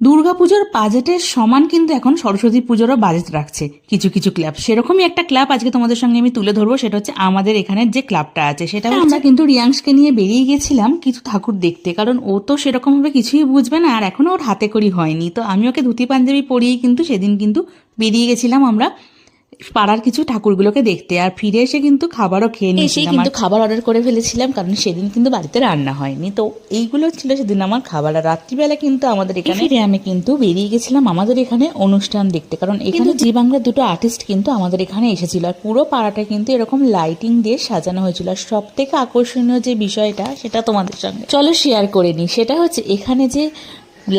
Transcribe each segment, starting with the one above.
দুর্গাপুজোর বাজেটের সমান কিন্তু এখন সরস্বতী পুজোরও বাজেট রাখছে কিছু কিছু ক্লাব। সেরকমই একটা ক্লাব আজকে তোমাদের সঙ্গে আমি তুলে ধরবো। সেটা হচ্ছে আমাদের এখানের যে ক্লাবটা আছে, সেটা আমরা কিন্তু রিয়াংশকে নিয়ে বেরিয়ে গেছিলাম কিছু ঠাকুর দেখতে, কারণ ও তো সেরকম ভাবে কিছুই বুঝবে না, আর এখনো ওর হাতে করি হয়নি। তো আমি ওকে ধুতি পাঞ্জাবি পরিয়েই কিন্তু সেদিন কিন্তু বেরিয়ে গেছিলাম আমরা পাড়ার কিছু ঠাকুরগুলোকে দেখতে। আর ফিরে এসে কিন্তু খাবারও খেয়ে নিয়েছিলাম, কিন্তু খাবার অর্ডার করে ফেলেছিলাম, কারণ সেদিন কিন্তু বাড়িতে রান্না হয়নি। তো এইগুলো ছিল সেদিন আমার খাবার। আর রাত্রিবেলা কিন্তু আমাদের এখানে ফিরে আমি কিন্তু বেরিয়ে গেছিলাম আমাদের এখানে অনুষ্ঠান দেখতে, কারণ এখানে জি বাংলার দুটো আর্টিস্ট কিন্তু আমাদের এখানে এসেছিল। আর পুরো পাড়াটা কিন্তু এরকম লাইটিং দিয়ে সাজানো হয়েছিল। আর সব থেকে আকর্ষণীয় যে বিষয়টা, সেটা তোমাদের সঙ্গে চলো শেয়ার করে নিই। সেটা হচ্ছে এখানে যে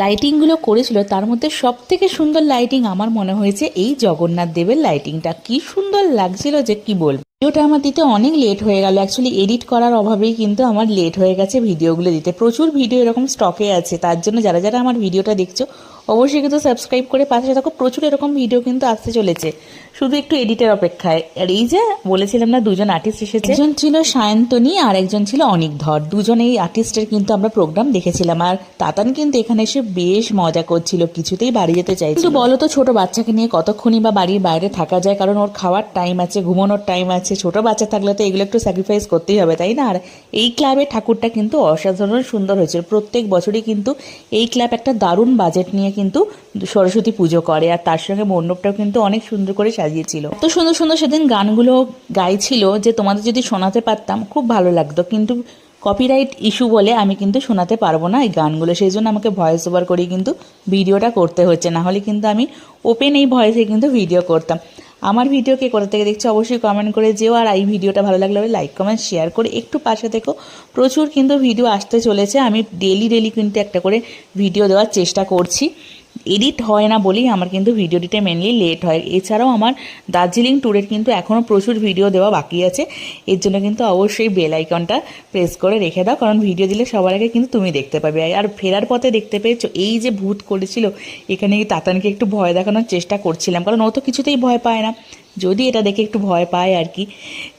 লাইটিংগুলো করেছিল, তার মধ্যে সব থেকে সুন্দর লাইটিং আমার মনে হয়েছে এই জগন্নাথ দেবের লাইটিংটা। কি সুন্দর লাগছিল যে কি বলবো। ভিডিওটা আমার দিতে অনেক লেট হয়ে গেল, অ্যাকচুয়ালি এডিট করার অভাবেই কিন্তু আমার লেট হয়ে গেছে ভিডিওগুলো দিতে। প্রচুর ভিডিও এরকম স্টকে আছে, তার জন্য যারা যারা আমার ভিডিওটা দেখছো অবশ্যই কিন্তু সাবস্ক্রাইব করে পাশে থাকো। প্রচুর এরকম ভিডিও কিন্তু আসতে চলেছে, শুধু একটু এডিটের অপেক্ষায়। আর এই যে বলেছিলাম না, দুজন আর্টিস্ট এসেছে, একজন ছিল সায়ন্তনী আর একজন ছিল অনিক ধর। দুজন এই আর্টিস্টের কিন্তু আমরা প্রোগ্রাম দেখেছিলাম। আর তাতান কিন্তু এখানে এসে বেশ মজা করছিল, কিছুতেই বাড়ি যেতে চাইছিল। কিন্তু বলো তো, ছোট বাচ্চাকে নিয়ে কতক্ষণই বা বাড়ির বাইরে থাকা যায়, কারণ ওর খাওয়ার টাইম আছে, ঘুমানোর টাইম আছে। ছোট বাচ্চা থাকলে তো এগুলো একটু স্যাক্রিফাইস করতেই হবে, তাই না? আর এই ক্লাবের ঠাকুরটা কিন্তু অসাধারণ সুন্দর হয়েছিল। প্রত্যেক বছরই কিন্তু এই ক্লাব একটা দারুণ বাজেট নিয়ে কিন্তু সরস্বতী পুজো করে। আর তার সঙ্গে মণ্ডপটাও কিন্তু অনেক সুন্দর করে সাজিয়েছিল। এত সুন্দর সুন্দর সেদিন গানগুলো গাইছিল যে তোমাদের যদি শোনাতে পারতাম খুব ভালো লাগতো, কিন্তু কপিরাইট ইস্যু বলে আমি কিন্তু শোনাতে পারবো না এই গানগুলো। সেই জন্য আমাকে ভয়েস ওভার করেই কিন্তু ভিডিওটা করতে হচ্ছে, না হলে কিন্তু আমি ওপেন এই ভয়েসে কিন্তু ভিডিও করতাম। আমার ভিডিও কে কোথা থেকে দেখছো অবশ্যই কমেন্ট করে যেও। আর এই ভিডিওটা ভালো লাগলে লাইক কমেন্ট শেয়ার করে একটু পাশে থেকো। প্রচুর কিন্তু ভিডিও আসতে চলেছে, আমি ডেলি কিন্তু একটা করে ভিডিও দেওয়ার চেষ্টা করছি। এডিট হয় না বলেই আমার কিন্তু ভিডিও দিতে মেনলি লেট হয়। এছাড়াও আমার দার্জিলিং ট্যুরের কিন্তু এখনও প্রচুর ভিডিও দেওয়া বাকি আছে। এর জন্য কিন্তু অবশ্যই বেল আইকনটা প্রেস করে রেখে দাও, কারণ ভিডিও দিলে সবার আগে কিন্তু তুমি দেখতে পাবে। আর ফেরার পথে দেখতে পেয়েছো এই যে ভূত করেছিল, এখানে তাতানকে একটু ভয় দেখানোর চেষ্টা করছিলাম, কারণ ও তো কিছুতেই ভয় পায় না, যদি এটা দেখে একটু ভয় পায় আর কি।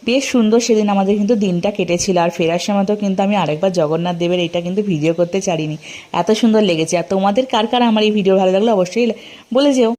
বেশ সুন্দর সেদিন আমাদের কিন্তু দিনটা কেটেছিল। আর ফেরার সময় তো কিন্তু আমি আরেকবার জগন্নাথ দেবের এটা কিন্তু ভিডিও করতে চাইনি, এত সুন্দর লেগেছে। আর তোমাদের কার কার আমার এই ভিডিও ভালো লাগলো অবশ্যই বলে যেও।